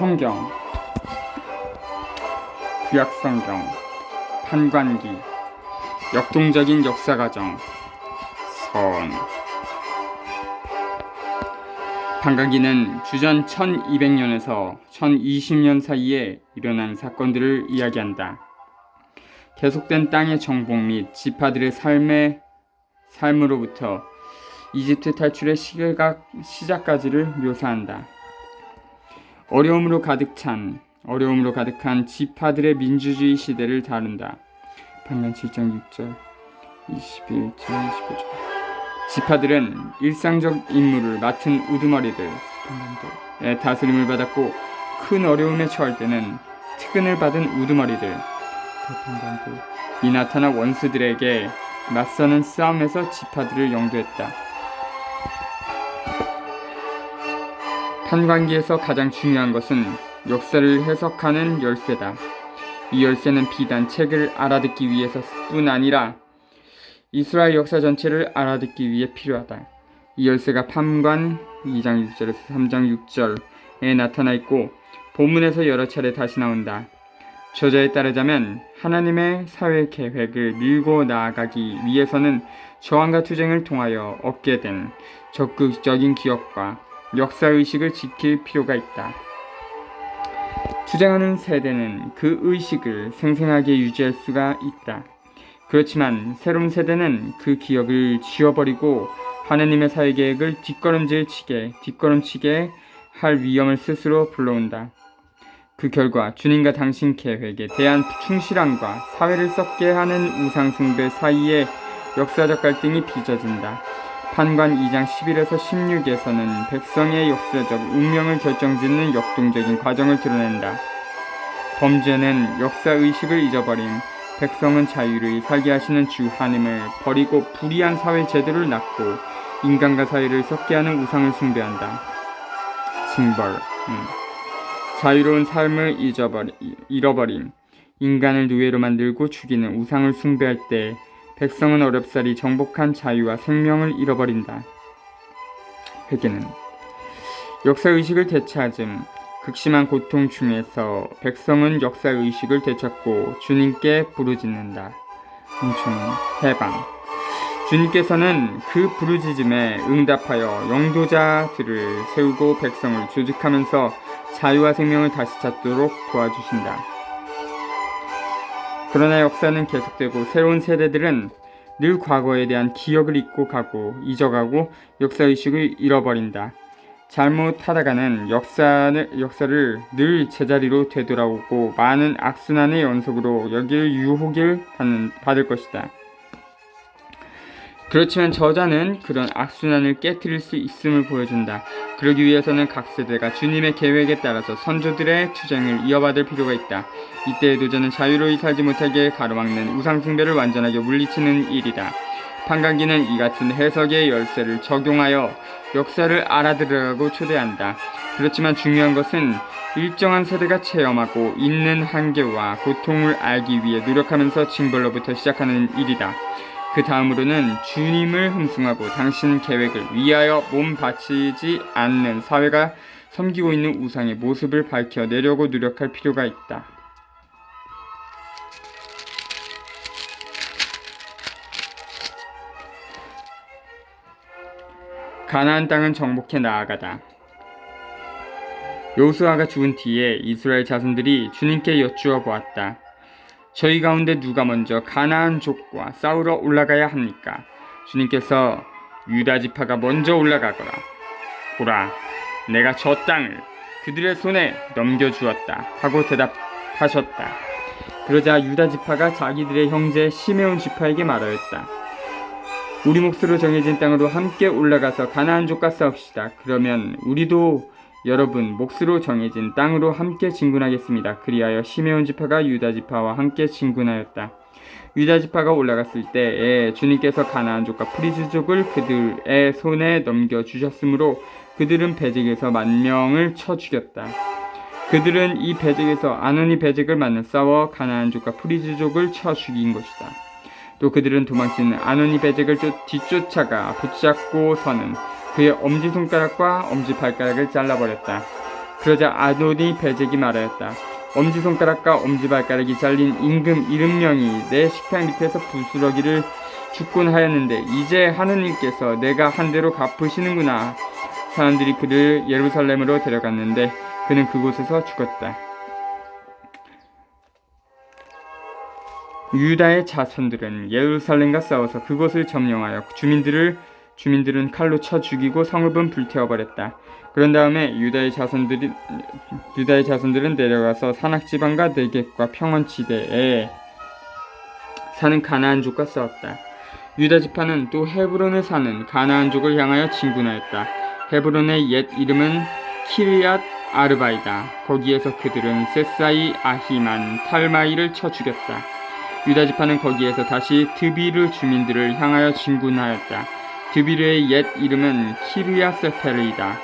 성경, 구약성경, 판관기, 역동적인 역사과정, 선. 판관기는 주전 1200년에서 1020년 사이에 일어난 사건들을 이야기한다. 계속된 땅의 정복 및 지파들의 삶으로부터 이집트 탈출의 시작까지를 묘사한다. 어려움으로 가득한 지파들의 민주주의 시대를 다룬다. 판관 7.6절, 21절, 25절. 지파들은 일상적 임무를 맡은 우두머리들의 다스림을 받았고, 큰 어려움에 처할 때는 특근을 받은 우두머리들, 이 나타나 원수들에게 맞서는 싸움에서 지파들을 영도했다. 판관기에서 가장 중요한 것은 역사를 해석하는 열쇠다. 이 열쇠는 비단 책을 알아듣기 위해서뿐 아니라 이스라엘 역사 전체를 알아듣기 위해 필요하다. 이 열쇠가 판관 2장 6절에서 3장 6절에 나타나 있고, 본문에서 여러 차례 다시 나온다. 저자에 따르자면 하나님의 사회 계획을 밀고 나아가기 위해서는 저항과 투쟁을 통하여 얻게 된 적극적인 기억과 역사의식을 지킬 필요가 있다. 투쟁하는 세대는 그 의식을 생생하게 유지할 수가 있다. 그렇지만 새로운 세대는 그 기억을 지워버리고 하나님의 사회 계획을 뒷걸음치게 할 위험을 스스로 불러온다. 그 결과 주님과 당신 계획에 대한 충실함과 사회를 썩게 하는 우상숭배 사이에 역사적 갈등이 빚어진다. 판관 2장 11에서 16에서는 백성의 역사적 운명을 결정짓는 역동적인 과정을 드러낸다. 범죄는 역사의식을 잊어버림, 백성은 자유를 살게 하시는 주 하나님을 버리고 불의한 사회 제도를 낳고 인간과 사회를 썩게 하는 우상을 숭배한다. 징벌, 자유로운 삶을 잃어버림, 인간을 노예로 만들고 죽이는 우상을 숭배할 때 백성은 어렵사리 정복한 자유와 생명을 잃어버린다. 회개는 역사의식을 되찾음, 극심한 고통 중에서 백성은 역사의식을 되찾고 주님께 부르짖는다. 해방. 주님께서는 그 부르짖음에 응답하여 영도자들을 세우고 백성을 조직하면서 자유와 생명을 다시 찾도록 도와주신다. 그러나 역사는 계속되고 새로운 세대들은 늘 과거에 대한 기억을 잊어가고 역사의식을 잃어버린다. 잘못하다가는 역사를 늘 제자리로 되돌아오고 많은 악순환의 연속으로 여길 유혹을 받을 것이다. 그렇지만 저자는 그런 악순환을 깨트릴 수 있음을 보여준다. 그러기 위해서는 각 세대가 주님의 계획에 따라서 선조들의 투쟁을 이어받을 필요가 있다. 이때의 도전은 자유로이 살지 못하게 가로막는 우상숭배를 완전하게 물리치는 일이다. 판관기는 이 같은 해석의 열쇠를 적용하여 역사를 알아들으라고 초대한다. 그렇지만 중요한 것은 일정한 세대가 체험하고 있는 한계와 고통을 알기 위해 노력하면서 징벌로부터 시작하는 일이다. 그 다음으로는 주님을 흠숭하고 당신 계획을 위하여 몸 바치지 않는 사회가 섬기고 있는 우상의 모습을 밝혀내려고 노력할 필요가 있다. 가나안 땅은 정복해 나아가다. 여호수아가 죽은 뒤에 이스라엘 자손들이 주님께 여쭈어 보았다. 저희 가운데 누가 먼저 가나안족과 싸우러 올라가야 합니까? 주님께서 유다 지파가 먼저 올라가거라. 보라, 내가 저 땅을 그들의 손에 넘겨주었다 하고 대답하셨다. 그러자 유다 지파가 자기들의 형제 시메온 지파에게 말하였다. 우리 몫으로 정해진 땅으로 함께 올라가서 가나안족과 싸웁시다. 그러면 우리도 여러분 몫으로 정해진 땅으로 함께 진군하겠습니다. 그리하여 시메온 지파가 유다 지파와 함께 진군하였다. 유다 지파가 올라갔을 때에 주님께서 가나안족과 프리즈족을 그들의 손에 넘겨주셨으므로 그들은 베잭에서 10,000명을 쳐 죽였다. 그들은 이 베잭에서 아노니 베잭을 만나 싸워 가나안족과 프리즈족을 쳐 죽인 것이다. 또 그들은 도망치는 아노니 베잭을 뒤쫓아가 붙잡고서는 그의 엄지손가락과 엄지발가락을 잘라버렸다. 그러자 아도니 베잭이 말하였다. 엄지손가락과 엄지발가락이 잘린 임금 70명이 내 식탁 밑에서 부스러기를 죽곤 하였는데 이제 하느님께서 내가 한 대로 갚으시는구나. 사람들이 그를 예루살렘으로 데려갔는데 그는 그곳에서 죽었다. 유다의 자손들은 예루살렘과 싸워서 그곳을 점령하여 주민들은 칼로 쳐 죽이고 성읍은 불태워버렸다. 그런 다음에 유다의 자손들은 내려가서 산악지방과 네겝과 평원지대에 사는 가나안족과 싸웠다. 유다 지파는 또 헤브론에 사는 가나안족을 향하여 진군하였다. 헤브론의 옛 이름은 키르얏 아르바이다. 거기에서 그들은 셋사이, 아히만, 탈마이를 쳐 죽였다. 유다 지파는 거기에서 다시 드비르 주민들을 향하여 진군하였다. 드비르의 옛 이름은 키르야세페르이다.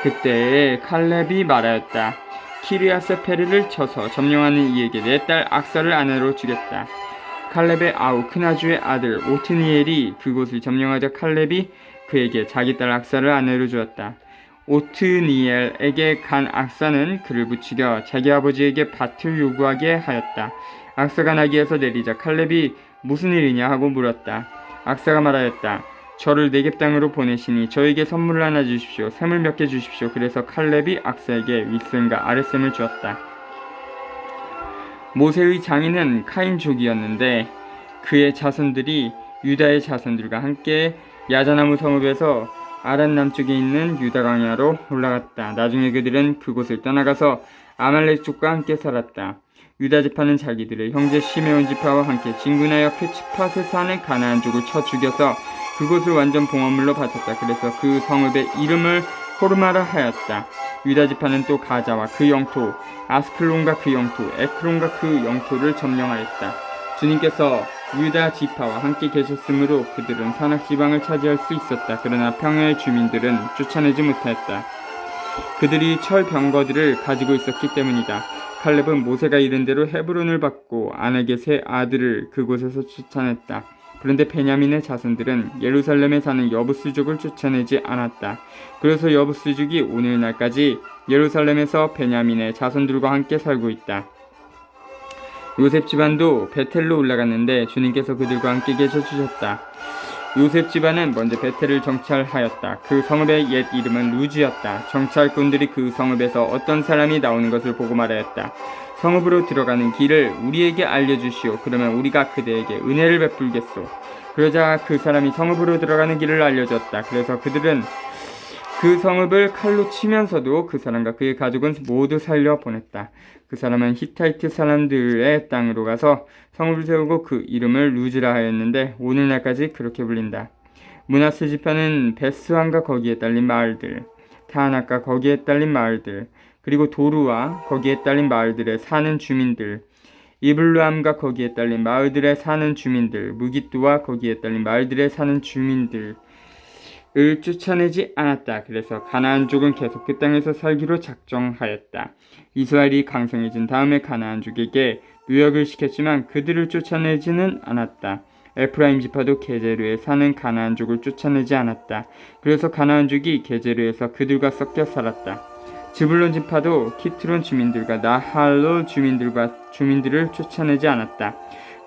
그때에 칼렙이 말하였다. 키르야세페르를 쳐서 점령하는 이에게 내 딸 악사를 아내로 주겠다. 칼렙의 아우 크나주의 아들 오트니엘이 그곳을 점령하자 칼렙이 그에게 자기 딸 악사를 아내로 주었다. 오트니엘에게 간 악사는 그를 부추겨 자기 아버지에게 밭을 요구하게 하였다. 악사가 나귀에서 내리자 칼렙이 무슨 일이냐 하고 물었다. 악사가 말하였다. 저를 네겝 땅으로 보내시니 저에게 선물을 하나 주십시오. 샘을 몇 개 주십시오. 그래서 칼렙이 악사에게 윗샘과 아랫샘을 주었다. 모세의 장인은 카인족이었는데 그의 자손들이 유다의 자손들과 함께 야자나무 성읍에서 아란 남쪽에 있는 유다 광야로 올라갔다. 나중에 그들은 그곳을 떠나가서 아말렉 족과 함께 살았다. 유다 지파는 자기들의 형제 시메온 지파와 함께 진군하여 그 츠팟에 사는 가나안족을 쳐 죽여서 그곳을 완전 봉헌물로 바쳤다. 그래서 그 성읍의 이름을 호르마라 하였다. 유다 지파는 또 가자와 그 영토, 아스클론과 그 영토, 에크론과 그 영토를 점령하였다. 주님께서 유다 지파와 함께 계셨으므로 그들은 산악지방을 차지할 수 있었다. 그러나 평야의 주민들은 쫓아내지 못하였다. 그들이 철병거들을 가지고 있었기 때문이다. 칼렙은 모세가 이른 대로 헤브론을 받고 아낙의 세 아들을 그곳에서 쫓아냈다. 그런데 베냐민의 자손들은 예루살렘에 사는 여부스족을 쫓아내지 않았다. 그래서 여부스족이 오늘날까지 예루살렘에서 베냐민의 자손들과 함께 살고 있다. 요셉 집안도 베텔로 올라갔는데 주님께서 그들과 함께 계셔 주셨다. 요셉 집안은 먼저 베텔을 정찰하였다. 그 성읍의 옛 이름은 루즈였다. 정찰꾼들이 그 성읍에서 어떤 사람이 나오는 것을 보고 말하였다. 성읍으로 들어가는 길을 우리에게 알려주시오. 그러면 우리가 그대에게 은혜를 베풀겠소. 그러자 그 사람이 성읍으로 들어가는 길을 알려줬다. 그래서 그들은 그 성읍을 칼로 치면서도 그 사람과 그의 가족은 모두 살려보냈다. 그 사람은 히타이트 사람들의 땅으로 가서 성읍을 세우고 그 이름을 루즈라 하였는데 오늘날까지 그렇게 불린다. 므낫세 지파는 베스왕과 거기에 딸린 마을들, 타하낙과 거기에 딸린 마을들, 그리고 도루와 거기에 딸린 마을들에 사는 주민들, 이블루암과 거기에 딸린 마을들에 사는 주민들, 무깃두와 거기에 딸린 마을들에 사는 주민들을 쫓아내지 않았다. 그래서 가나안족은 계속 그 땅에서 살기로 작정하였다. 이스라엘이 강성해진 다음에 가나안족에게 노역을 시켰지만 그들을 쫓아내지는 않았다. 에프라임 지파도 게제르에 사는 가나안족을 쫓아내지 않았다. 그래서 가나안족이 게제르에서 그들과 섞여 살았다. 즈불론 지파도 키트론 주민들과 나할로 주민들을 쫓아내지 않았다.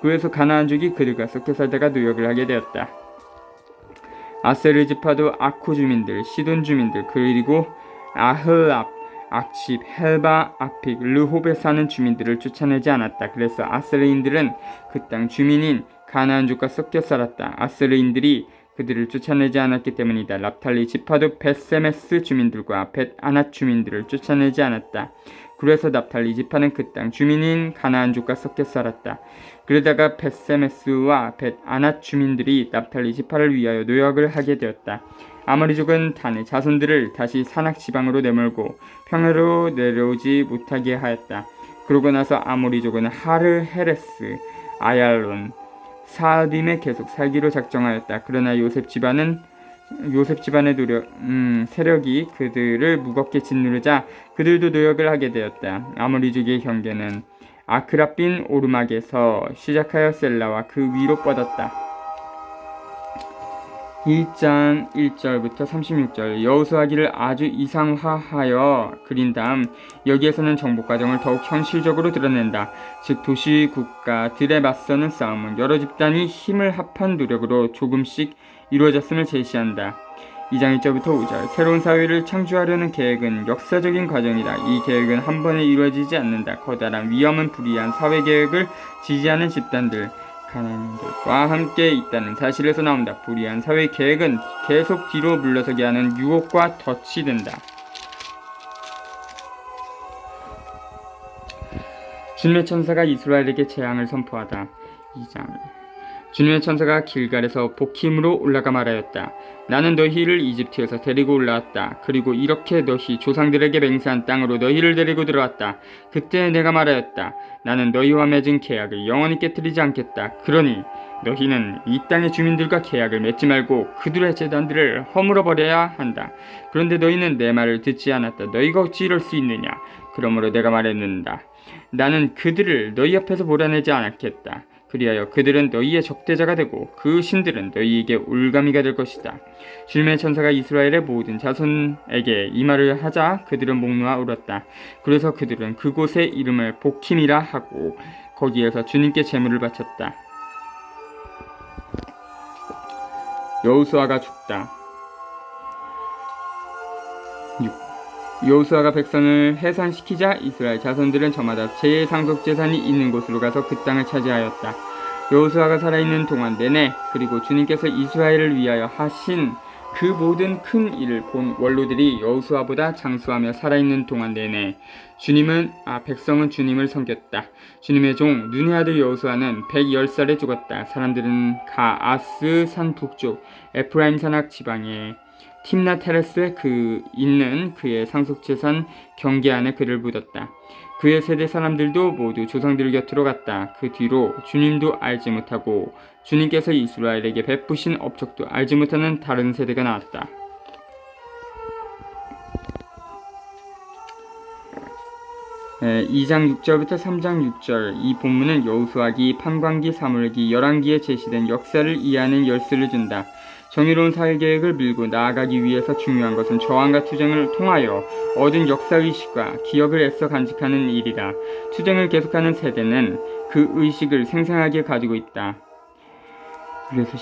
그래서 가나안족이 그들과 섞여 살다가 노역을 하게 되었다. 아세르 지파도 아코 주민들, 시돈 주민들, 그리고 아흐랍, 악집, 헬바, 아픽, 르홉에 사는 주민들을 쫓아내지 않았다. 그래서 아세르인들은 그 땅 주민인 가나안족과 섞여 살았다. 아세르인들이 그들을 쫓아내지 않았기 때문이다. 납탈리 지파도 벳세메스 주민들과 벳아낫 주민들을 쫓아내지 않았다. 그래서 납탈리 지파는 그 땅 주민인 가나안족과 섞여 살았다. 그러다가 벳세메스와 벳아낫 주민들이 납탈리 지파를 위하여 노역을 하게 되었다. 아모리족은 단의 자손들을 다시 산악 지방으로 내몰고 평야로 내려오지 못하게 하였다. 그러고 나서 아모리족은 하르 헤레스, 아얄론, 사dim에 계속 살기로 작정하였다. 그러나 요셉 집안의 세력이 그들을 무겁게 짓누르자 그들도 노역을 하게 되었다. 아모리족의 경계는 아크라빈 오르막에서 시작하여 셀라와 그 위로 뻗었다. 1장 1절부터 36절 여호수아기를 아주 이상화하여 그린 다음 여기에서는 정복 과정을 더욱 현실적으로 드러낸다. 즉 도시 국가들에 맞서는 싸움은 여러 집단이 힘을 합한 노력으로 조금씩 이루어졌음을 제시한다. 2장 1절부터 5절 새로운 사회를 창조하려는 계획은 역사적인 과정이다. 이 계획은 한 번에 이루어지지 않는다. 커다란 위험은 불이한 사회 계획을 지지하는 집단들 가난인들과 함께 있다는 사실에서 나온다. 불이한 사회 계획은 계속 뒤로 물러서게 하는 유혹과 덫이 된다. 주님의 천사가 이스라엘에게 재앙을 선포하다. 2장 주님의 천사가 길갈에서 복힘으로 올라가 말하였다. 나는 너희를 이집트에서 데리고 올라왔다. 그리고 이렇게 너희 조상들에게 맹세한 땅으로 너희를 데리고 들어왔다. 그때 내가 말하였다. 나는 너희와 맺은 계약을 영원히 깨뜨리지 않겠다. 그러니 너희는 이 땅의 주민들과 계약을 맺지 말고 그들의 제단들을 허물어버려야 한다. 그런데 너희는 내 말을 듣지 않았다. 너희가 어찌 이럴 수 있느냐. 그러므로 내가 말했는다. 나는 그들을 너희 앞에서 몰아내지 않았겠다. 그리하여 그들은 너희의 적대자가 되고 그 신들은 너희에게 올가미가 될 것이다. 주님의 천사가 이스라엘의 모든 자손에게 이 말을 하자 그들은 목 놓아 울었다. 그래서 그들은 그곳의 이름을 복힘이라 하고 거기에서 주님께 제물을 바쳤다. 여호수아가 죽다. 6. 여호수아가 백성을 해산시키자 이스라엘 자손들은 저마다 제 상속재산이 있는 곳으로 가서 그 땅을 차지하였다. 여호수아가 살아있는 동안 내내 그리고 주님께서 이스라엘을 위하여 하신 그 모든 큰 일을 본 원로들이 여호수아보다 장수하며 살아있는 동안 내내 백성은 주님을 섬겼다. 주님의 종 눈의 아들 여호수아는 110살에 죽었다. 사람들은 가아스 산 북쪽 에프라임 산악 지방에 팀나 테레스에 있는 그의 상속재산 경계 안에 그를 묻었다. 그의 세대 사람들도 모두 조상들 곁으로 갔다. 그 뒤로 주님도 알지 못하고 주님께서 이스라엘에게 베푸신 업적도 알지 못하는 다른 세대가 나왔다. 2장 6절부터 3장 6절 이 본문은 여호수아기, 판관기, 사무엘기, 열왕기에 제시된 역사를 이해하는 열쇠를 준다. 정의로운 사회계획을 밀고 나아가기 위해서 중요한 것은 저항과 투쟁을 통하여 얻은 역사의식과 기억을 애써 간직하는 일이다. 투쟁을 계속하는 세대는 그 의식을 생생하게 가지고 있다. 그래서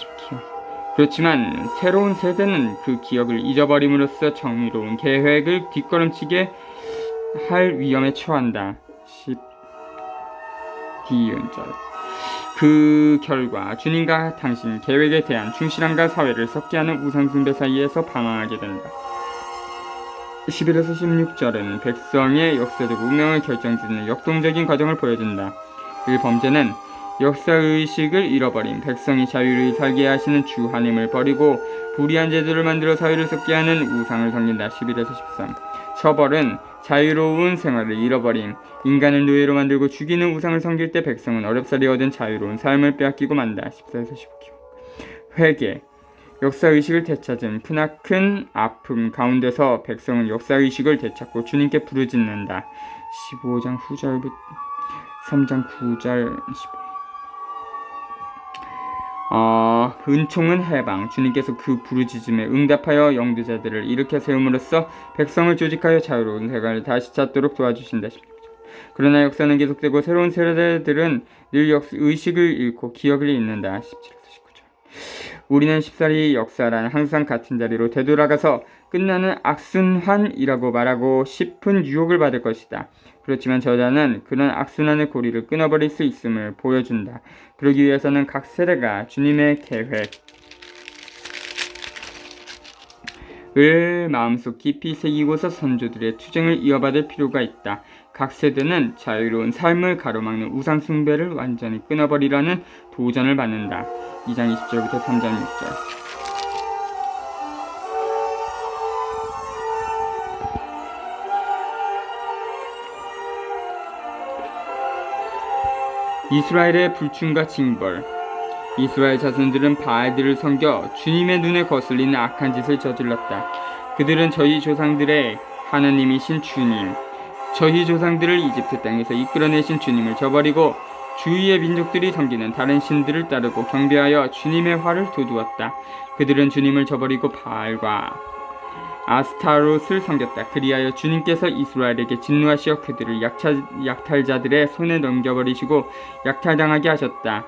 그렇지만 새로운 세대는 그 기억을 잊어버림으로써 정의로운 계획을 뒷걸음치게 할 위험에 처한다. 12연절 그 결과 주님과 당신 계획에 대한 충실함과 사회를 섞게 하는 우상숭배 사이에서 방황하게 된다. 11에서 16절은 백성의 역사적 운명을 결정짓는 역동적인 과정을 보여준다. 그 범죄는 역사의식을 잃어버린 백성이 자유를 살게 하시는 주 하나님을 버리고 불의한 제도를 만들어 사회를 섞게 하는 우상을 섬긴다. 11에서 13 처벌은 자유로운 생활을 잃어버림, 인간을 노예로 만들고 죽이는 우상을 섬길 때 백성은 어렵사리 얻은 자유로운 삶을 빼앗기고 만다. 14에서 19 회개, 역사의식을 되찾은 크나큰 아픔 가운데서 백성은 역사의식을 되찾고 주님께 부르짖는다. 15장 후절부터 3장 9절 15 은총은 해방, 주님께서 그 부르짖음에 응답하여 영도자들을 일으켜 세움으로써 백성을 조직하여 자유로운 생활을 다시 찾도록 도와주신다. 16절 그러나 역사는 계속되고 새로운 세대들은 늘 의식을 잃고 기억을 잃는다. 17에서 19절 우리는 쉽사리 역사란 항상 같은 자리로 되돌아가서 끝나는 악순환이라고 말하고 싶은 유혹을 받을 것이다. 그렇지만 저자는 그런 악순환의 고리를 끊어버릴 수 있음을 보여준다. 그러기 위해서는 각 세대가 주님의 계획을 마음속 깊이 새기고서 선조들의 투쟁을 이어받을 필요가 있다. 각 세대는 자유로운 삶을 가로막는 우상 숭배를 완전히 끊어버리라는 도전을 받는다. 2장 20절부터 3장 6절 이스라엘의 불충과 징벌 이스라엘 자손들은 바알들을 섬겨 주님의 눈에 거슬리는 악한 짓을 저질렀다. 그들은 저희 조상들의 하나님이신 주님, 저희 조상들을 이집트 땅에서 이끌어내신 주님을 저버리고 주위의 민족들이 섬기는 다른 신들을 따르고 경배하여 주님의 화를 돋우었다. 그들은 주님을 저버리고 바알과 아스타롯을 섬겼다. 그리하여 주님께서 이스라엘에게 진노하시어 그들을 약탈자들의 손에 넘겨버리시고 약탈당하게 하셨다.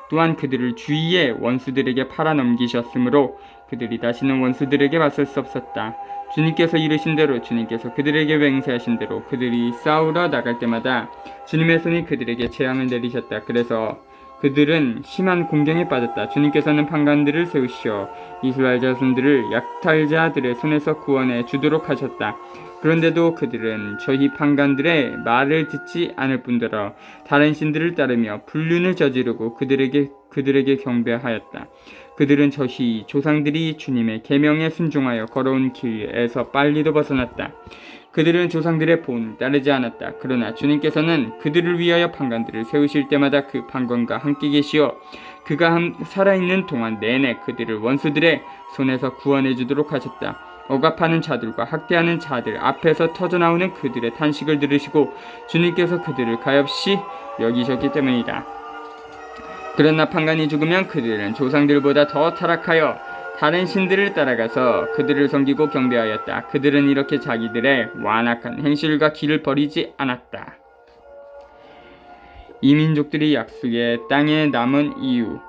또한 그들을 주위의 원수들에게 팔아넘기셨으므로 그들이 다시는 원수들에게 맞설 수 없었다. 주님께서 이르신 대로 주님께서 그들에게 맹세하신 대로 그들이 싸우러 나갈 때마다 주님의 손이 그들에게 재앙을 내리셨다. 그래서 그들은 심한 공경에 빠졌다. 주님께서는 판관들을 세우시어 이스라엘 자손들을 약탈자들의 손에서 구원해 주도록 하셨다. 그런데도 그들은 저희 판관들의 말을 듣지 않을 뿐더러 다른 신들을 따르며 불륜을 저지르고 그들에게 경배하였다. 그들은 저희 조상들이 주님의 계명에 순종하여 걸어온 길에서 빨리도 벗어났다. 그들은 조상들의 본을 따르지 않았다. 그러나 주님께서는 그들을 위하여 판관들을 세우실 때마다 그 판관과 함께 계시어 그가 살아있는 동안 내내 그들을 원수들의 손에서 구원해 주도록 하셨다. 억압하는 자들과 학대하는 자들 앞에서 터져나오는 그들의 탄식을 들으시고 주님께서 그들을 가엾이 여기셨기 때문이다. 그러나 판관이 죽으면 그들은 조상들보다 더 타락하여 다른 신들을 따라가서 그들을 섬기고 경배하였다. 그들은 이렇게 자기들의 완악한 행실과 길을 버리지 않았다. 이 민족들이 약속의 땅에 남은 이유.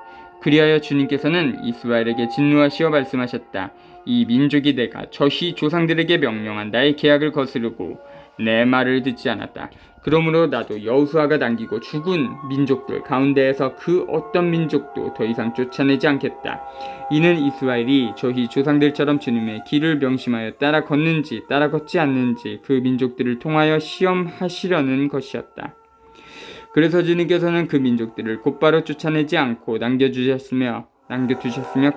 그리하여 주님께서는 이스라엘에게 진노하시어 말씀하셨다. 이 민족이 내가 저희 조상들에게 명령한 나의 계약을 거스르고 내 말을 듣지 않았다. 그러므로 나도 여호수아가 남기고 죽은 민족들 가운데에서 그 어떤 민족도 더 이상 쫓아내지 않겠다. 이는 이스라엘이 저희 조상들처럼 주님의 길을 명심하여 따라 걷는지 따라 걷지 않는지 그 민족들을 통하여 시험하시려는 것이었다. 그래서 주님께서는 그 민족들을 곧바로 쫓아내지 않고 남겨두셨으며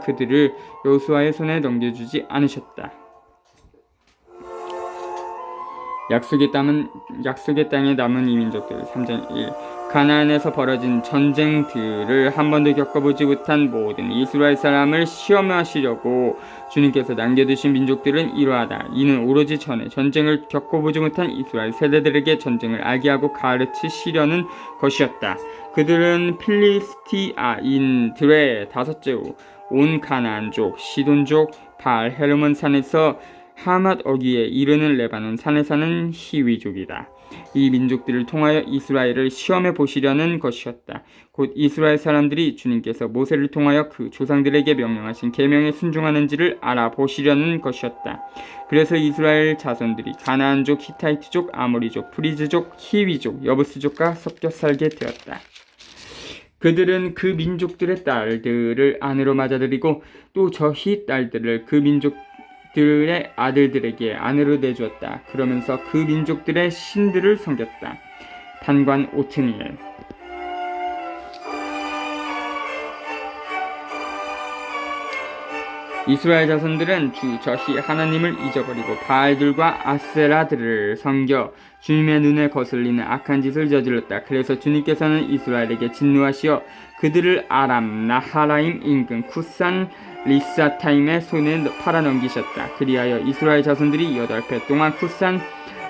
그들을 여호수아의 손에 넘겨주지 않으셨다. 약속의 땅에 남은 이 민족들 3장 1. 가나안에서 벌어진 전쟁들을 한 번도 겪어보지 못한 모든 이스라엘 사람을 시험하시려고 주님께서 남겨두신 민족들은 이러하다. 이는 오로지 전에 전쟁을 겪어보지 못한 이스라엘 세대들에게 전쟁을 알게 하고 가르치시려는 것이었다. 그들은 필리스티아인들의 다섯째 후, 온 가나안족, 시돈족, 바알 헤르몬 산에서 하맛 어귀에 이르는 레바논 산에 사는 히위족이다. 이 민족들을 통하여 이스라엘을 시험해 보시려는 것이었다. 곧 이스라엘 사람들이 주님께서 모세를 통하여 그 조상들에게 명령하신 계명에 순종하는지를 알아보시려는 것이었다. 그래서 이스라엘 자손들이 가나안족, 히타이트족, 아모리족, 프리즈족, 히위족, 여부스족과 섞여 살게 되었다. 그들은 그 민족들의 딸들을 아내로 맞아들이고 또 저희 딸들을 그 민족들의 아들들에게 아내로 내주었다. 그러면서 그 민족들의 신들을 섬겼다. 판관 오트니엘. 이스라엘 자손들은 주 저희 하나님을 잊어버리고 바알들과 아세라들을 섬겨 주님의 눈에 거슬리는 악한 짓을 저질렀다. 그래서 주님께서는 이스라엘에게 진노하시어 그들을 아람 나하라임 인근 쿠산 리스아타임의 손에 팔아넘기셨다. 그리하여 이스라엘 자손들이 8배 동안 쿠산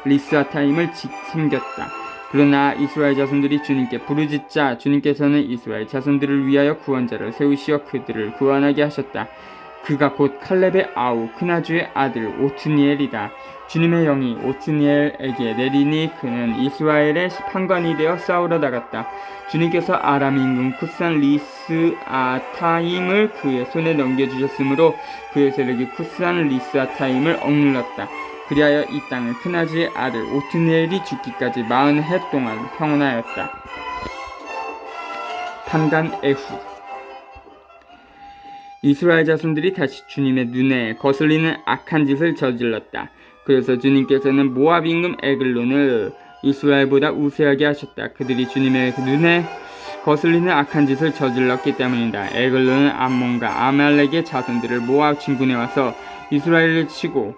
리스아타임을 섬겼다. 그러나 이스라엘 자손들이 주님께 부르짖자 주님께서는 이스라엘 자손들을 위하여 구원자를 세우시어 그들을 구원하게 하셨다. 그가 곧 칼렙의 아우 크나주의 아들 오트니엘이다. 주님의 영이 오트니엘에게 내리니 그는 이스라엘의 판관이 되어 싸우러 나갔다. 주님께서 아람 인근 쿠산 리스아타임을 그의 손에 넘겨주셨으므로 그의 세력이 쿠산 리스아타임을 억눌렀다. 그리하여 이 땅은 크나주의 아들 오트니엘이 죽기까지 40해 동안 평온하였다. 판관 에후. 이스라엘 자손들이 다시 주님의 눈에 거슬리는 악한 짓을 저질렀다. 그래서 주님께서는 모압 임금 에글론을 이스라엘보다 우세하게 하셨다. 그들이 주님의 눈에 거슬리는 악한 짓을 저질렀기 때문이다. 에글론은 암몬과 아말렉의 자손들을 모압 진군해 와서 이스라엘을 치고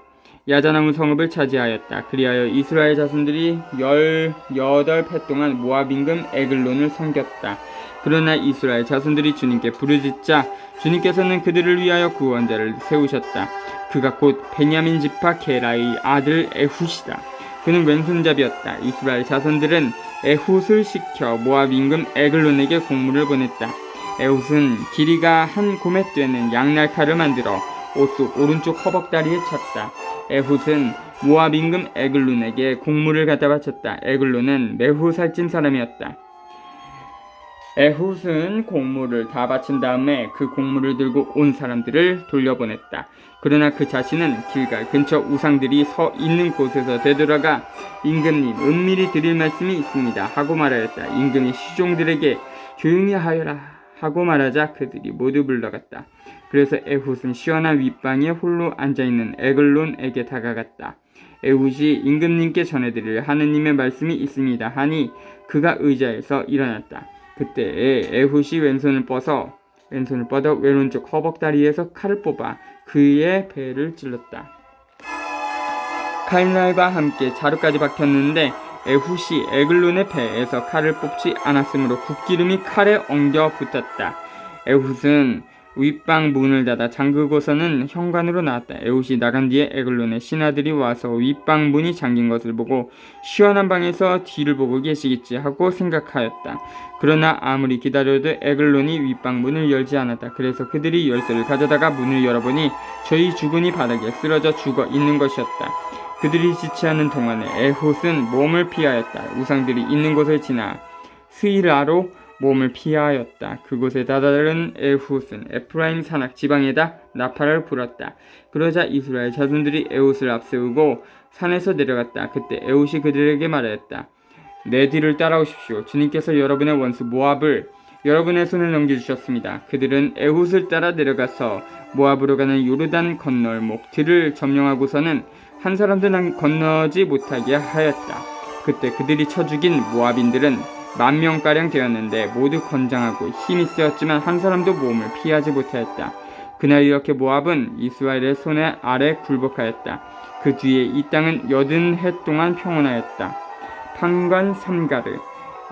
야자나무 성읍을 차지하였다. 그리하여 이스라엘 자손들이 18해 동안 모압 임금 에글론을 섬겼다. 그러나 이스라엘 자손들이 주님께 부르짖자 주님께서는 그들을 위하여 구원자를 세우셨다. 그가 곧 베냐민 지파 게라의 아들 에훗이다. 그는 왼손잡이였다. 이스라엘 자손들은 에훗을 시켜 모압 임금 에글론에게 공물을 보냈다. 에훗은 길이가 한 고매 되는 양날칼을 만들어 옷 속 오른쪽 허벅다리에 찼다. 에훗은 모압 임금 에글론에게 공물을 갖다 바쳤다. 에글론은 매우 살찐 사람이었다. 에훗은 공물을 다 바친 다음에 그 공물을 들고 온 사람들을 돌려보냈다. 그러나 그 자신은 길갈 근처 우상들이 서 있는 곳에서 되돌아가 임금님 은밀히 드릴 말씀이 있습니다 하고 말하였다. 임금이 시종들에게 조용히 하여라 하고 말하자 그들이 모두 물러갔다. 그래서 에훗은 시원한 윗방에 홀로 앉아있는 에글론에게 다가갔다. 에훗이 임금님께 전해드릴 하느님의 말씀이 있습니다 하니 그가 의자에서 일어났다. 그때 에훗이 왼손을 뻗어 왼쪽 허벅다리에서 칼을 뽑아 그의 배를 찔렀다. 칼날과 함께 자루까지 박혔는데 에훗이 에글론의 배에서 칼을 뽑지 않았으므로 국기름이 칼에 엉겨 붙었다. 에훗은 윗방 문을 닫아 잠그고서는 현관으로 나왔다. 에훗이 나간 뒤에 에글론의 신하들이 와서 윗방 문이 잠긴 것을 보고 시원한 방에서 뒤를 보고 계시겠지 하고 생각하였다. 그러나 아무리 기다려도 에글론이 윗방 문을 열지 않았다. 그래서 그들이 열쇠를 가져다가 문을 열어보니 저희 주군이 바닥에 쓰러져 죽어 있는 것이었다. 그들이 지체하는 동안에 에훗은 몸을 피하였다. 우상들이 있는 곳을 지나 스이라로 몸을 피하였다. 그곳에 다다른 에훗은 에프라임 산악 지방에다 나팔을 불었다. 그러자 이스라엘 자손들이 에훗을 앞세우고 산에서 내려갔다. 그때 에훗이 그들에게 말하였다. 내 뒤를 따라오십시오. 주님께서 여러분의 원수 모압을 여러분의 손에 넘겨주셨습니다. 그들은 에훗을 따라 내려가서 모압으로 가는 요르단 건널목 들을 점령하고서는 한 사람도 건너지 못하게 하였다. 그때 그들이 쳐 죽인 모압인들은 10,000명가량 되었는데 모두 건장하고 힘이 세었지만 한 사람도 몸을 피하지 못하였다. 그날 이렇게 모압은 이스라엘의 손에 아래 굴복하였다. 그 뒤에 이 땅은 80해 동안 평온하였다. 판관 삼가르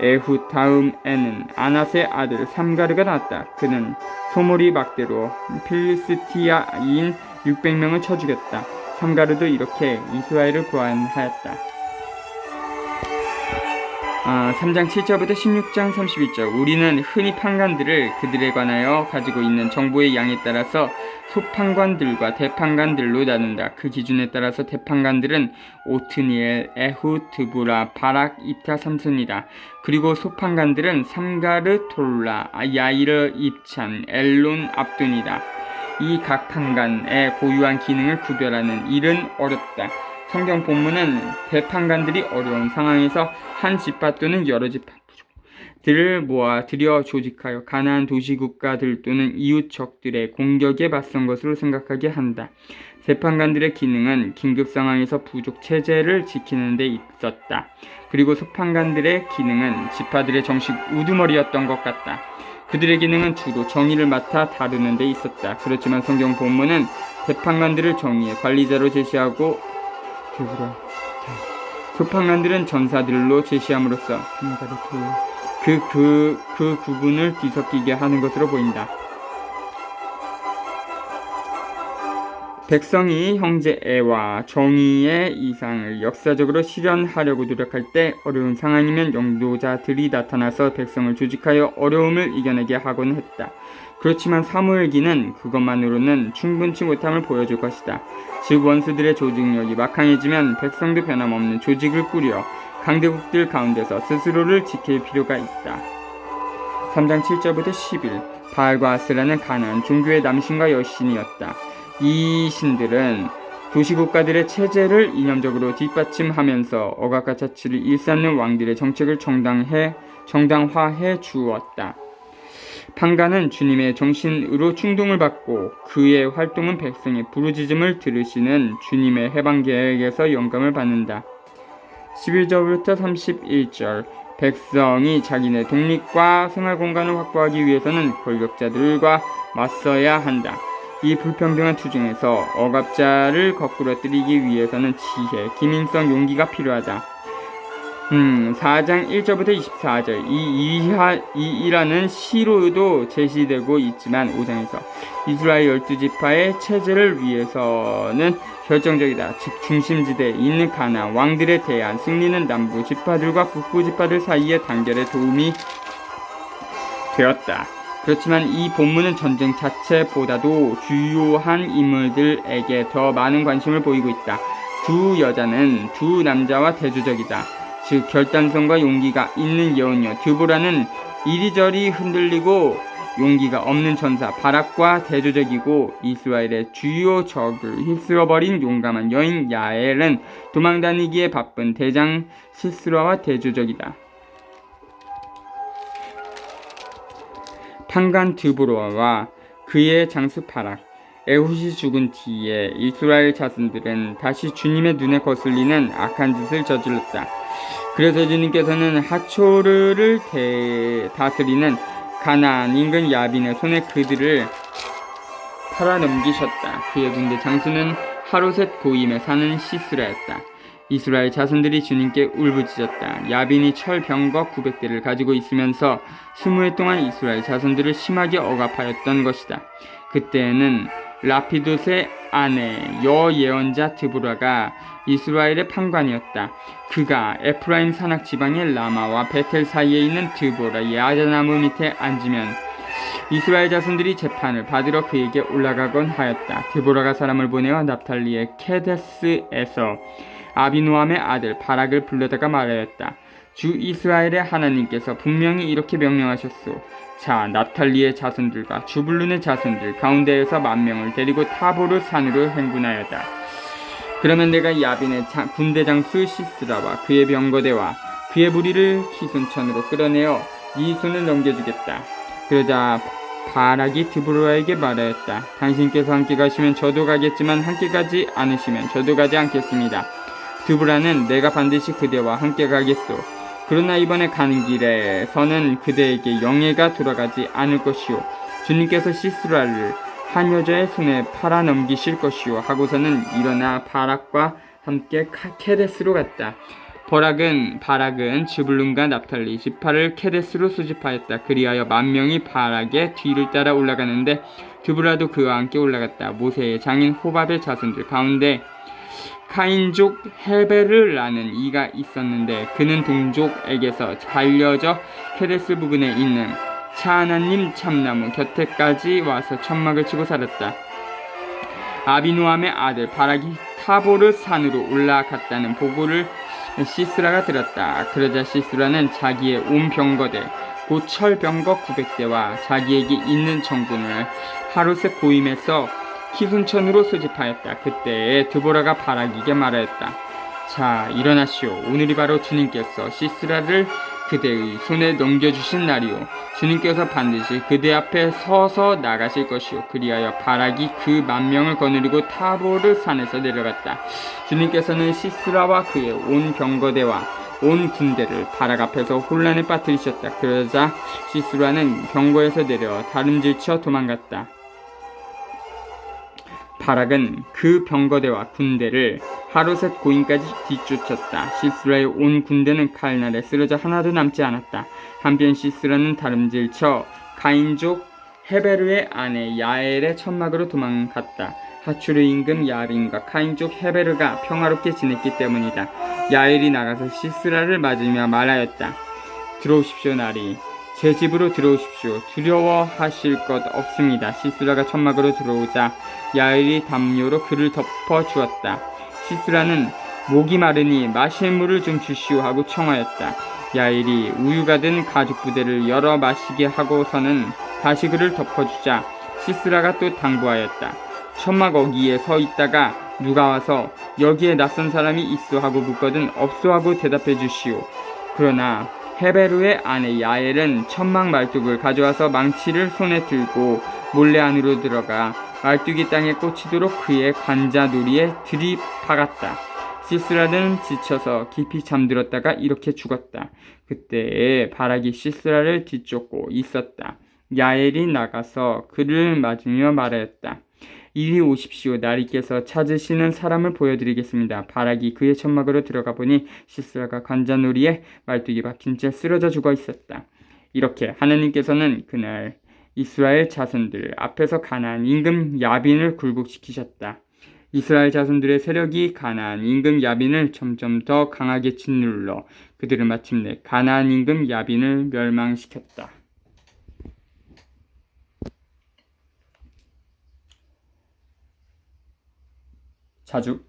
에훗 다음에는 아낫의 아들 삼가르가 낳았다. 그는 소몰이 막대로 필리스티아인 600명을 쳐 죽였다. 삼가르도 이렇게 이스라엘을 구원하였다. 3장 7절부터 16장 31절. 우리는 흔히 판관들을 그들에 관하여 가지고 있는 정보의 양에 따라서 소판관들과 대판관들로 나눈다. 그 기준에 따라서 대판관들은 오트니엘, 에훗, 드보라, 바락, 입타, 삼손이다. 그리고 소판관들은 삼가르, 톨라, 야이르, 입찬, 엘론, 압돈이다. 이 각 판관의 고유한 기능을 구별하는 일은 어렵다. 성경 본문은 대판관들이 어려운 상황에서 한 지파 또는 여러 지파들을 모아 들여 조직하여 가나안 도시국가들 또는 이웃 적들의 공격에 맞선 것으로 생각하게 한다. 재판관들의 기능은 긴급 상황에서 부족 체제를 지키는 데 있었다. 그리고 소판관들의 기능은 지파들의 정식 우두머리였던 것 같다. 그들의 기능은 주로 정의를 맡아 다루는 데 있었다. 그렇지만 성경 본문은 재판관들을 정의의 관리자로 제시하고 소판관들은 전사들로 제시함으로써 그 구분을 뒤섞이게 하는 것으로 보인다. 백성이 형제애와 정의의 이상을 역사적으로 실현하려고 노력할 때 어려운 상황이면 영도자들이 나타나서 백성을 조직하여 어려움을 이겨내게 하곤 했다. 그렇지만 사무엘기는 그것만으로는 충분치 못함을 보여줄 것이다. 즉 원수들의 조직력이 막강해지면 백성도 변함없는 조직을 꾸려 강대국들 가운데서 스스로를 지킬 필요가 있다. 3장 7절부터 11. 바알과 아스라는 가나안 종교의 남신과 여신이었다. 이 신들은 도시국가들의 체제를 이념적으로 뒷받침하면서 억압과 자치를 일삼는 왕들의 정책을 정당화해 주었다. 판관은 주님의 정신으로 충동을 받고 그의 활동은 백성의 부르짖음을 들으시는 주님의 해방 계획에서 영감을 받는다. 11절부터 31절. 백성이 자기네 독립과 생활 공간을 확보하기 위해서는 권력자들과 맞서야 한다. 이 불평등한 투쟁에서 억압자를 거꾸러뜨리기 위해서는 지혜, 기민성, 용기가 필요하다. 4장 1절부터 24절. 이 일화는 시로도 제시되고 있지만 5장에서 이스라엘 12지파의 체제를 위해서는 결정적이다. 즉 중심지대에 있는 가나안 왕들에 대한 승리는 남부 지파들과 북부 지파들 사이의 단결에 도움이 되었다. 그렇지만 이 본문은 전쟁 자체보다도 주요한 인물들에게 더 많은 관심을 보이고 있다. 두 여자는 두 남자와 대조적이다. 즉 결단성과 용기가 있는 여인이요, 드보라는 이리저리 흔들리고 용기가 없는 전사 바락과 대조적이고, 이스라엘의 주요 적을 휩쓸어버린 용감한 여인 야엘은 도망다니기에 바쁜 대장 시스라와 대조적이다. 판관 드보라와 그의 장수 바락, 에훗이 죽은 뒤에 이스라엘 자손들은 다시 주님의 눈에 거슬리는 악한 짓을 저질렀다. 그래서 주님께서는 하초르를 다스리는 가나안 인근 야빈의 손에 그들을 팔아넘기셨다. 그의 군대 장수는 하로셋 고임에 사는 시스라였다. 이스라엘 자손들이 주님께 울부짖었다. 야빈이 철병거 900대를 가지고 있으면서 20해 동안 이스라엘 자손들을 심하게 억압하였던 것이다. 그때에는 라피돗의 아내 여예언자 드보라가 이스라엘의 판관이었다. 그가 에프라임 산악 지방의 라마와 베텔 사이에 있는 드보라의 아자나무 밑에 앉으면 이스라엘 자손들이 재판을 받으러 그에게 올라가곤 하였다. 드보라가 사람을 보내어 납탈리의 케데스에서 아비노함의 아들 바락을 불러다가 말하였다. 주 이스라엘의 하나님께서 분명히 이렇게 명령하셨소. 자, 납탈리의 자손들과 주불룬의 자손들 가운데에서 10,000명을 데리고 타보르 산으로 행군하여다. 그러면 내가 야빈의 군대 장수 시스라와 그의 병거대와 그의 무리를 키순천으로 끌어내어 네 손을 넘겨주겠다. 그러자 바락이 드보라에게 말하였다. 당신께서 함께 가시면 저도 가겠지만 함께 가지 않으시면 저도 가지 않겠습니다. 드보라는 내가 반드시 그대와 함께 가겠소. 그러나 이번에 가는 길에서는 그대에게 영예가 돌아가지 않을 것이요, 주님께서 시스라를 한 여자의 손에 팔아 넘기실 것이요 하고서는 일어나 바락과 함께 케데스로 갔다. 바락은 즈불룬과 납탈리 지파를 케데스로 소집하였다. 그리하여 10,000명이 바락의 뒤를 따라 올라가는데 드보라도 그와 함께 올라갔다. 모세의 장인 호밥의 자손들 가운데 카인족 헤베르라는 이가 있었는데 그는 동족에게서 갈려져 케데스 부근에 있는 차하나님 참나무 곁에까지 와서 천막을 치고 살았다. 아비노함의 아들 바락이 타보르 산으로 올라갔다는 보고를 시스라가 들었다. 그러자 시스라는 자기의 온 병거대 곧 철병거 900대와 자기에게 있는 정군을 하루셋 고임에서 키순천으로 소집하였다. 그때에 드보라가 바락에게 말하였다. 자, 일어나시오. 오늘이 바로 주님께서 시스라를 그대의 손에 넘겨주신 날이오. 주님께서 반드시 그대 앞에 서서 나가실 것이오. 그리하여 바락이 그 10,000명을 거느리고 타보르 산에서 내려갔다. 주님께서는 시스라와 그의 온 병거대와 온 군대를 바락 앞에서 혼란에 빠뜨리셨다. 그러자 시스라는 병거에서 내려 다름질쳐 도망갔다. 바락은 그 병거대와 군대를 하루셋 고인까지 뒤쫓았다. 시스라의 온 군대는 칼날에 쓰러져 하나도 남지 않았다. 한편 시스라는 다름질쳐 가인족 헤베르의 아내 야엘의 천막으로 도망갔다. 하추르 임금 야빈과 카인족 헤베르가 평화롭게 지냈기 때문이다. 야엘이 나가서 시스라를 맞으며 말하였다. 들어오십시오, 나리. 제 집으로 들어오십시오. 두려워하실 것 없습니다. 시스라가 천막으로 들어오자 야엘이 담요로 그를 덮어주었다. 시스라는 목이 마르니 마실 물을 좀 주시오 하고 청하였다. 야엘이 우유가 든 가죽 부대를 열어 마시게 하고서는 다시 그를 덮어주자 시스라가 또 당부하였다. 천막 어귀에 서 있다가 누가 와서 여기에 낯선 사람이 있어 하고 묻거든 없소 하고 대답해 주시오. 그러나 헤베르의 아내 야엘은 천막 말뚝을 가져와서 망치를 손에 들고 몰래 안으로 들어가 말뚝이 땅에 꽂히도록 그의 관자놀이에 들이박았다. 시스라는 지쳐서 깊이 잠들었다가 이렇게 죽었다. 그때에 바락이 시스라를 뒤쫓고 있었다. 야엘이 나가서 그를 맞으며 말하였다. 이리 오십시오. 나리께서 찾으시는 사람을 보여드리겠습니다. 바락이 그의 천막으로 들어가 보니 시스라가 관자놀이에 말뚝이 박힌 채 쓰러져 죽어 있었다. 이렇게 하나님께서는 그날 이스라엘 자손들 앞에서 가나안 임금 야빈을 굴복시키셨다. 이스라엘 자손들의 세력이 가나안 임금 야빈을 점점 더 강하게 짓눌러 그들은 마침내 가나안 임금 야빈을 멸망시켰다. 자주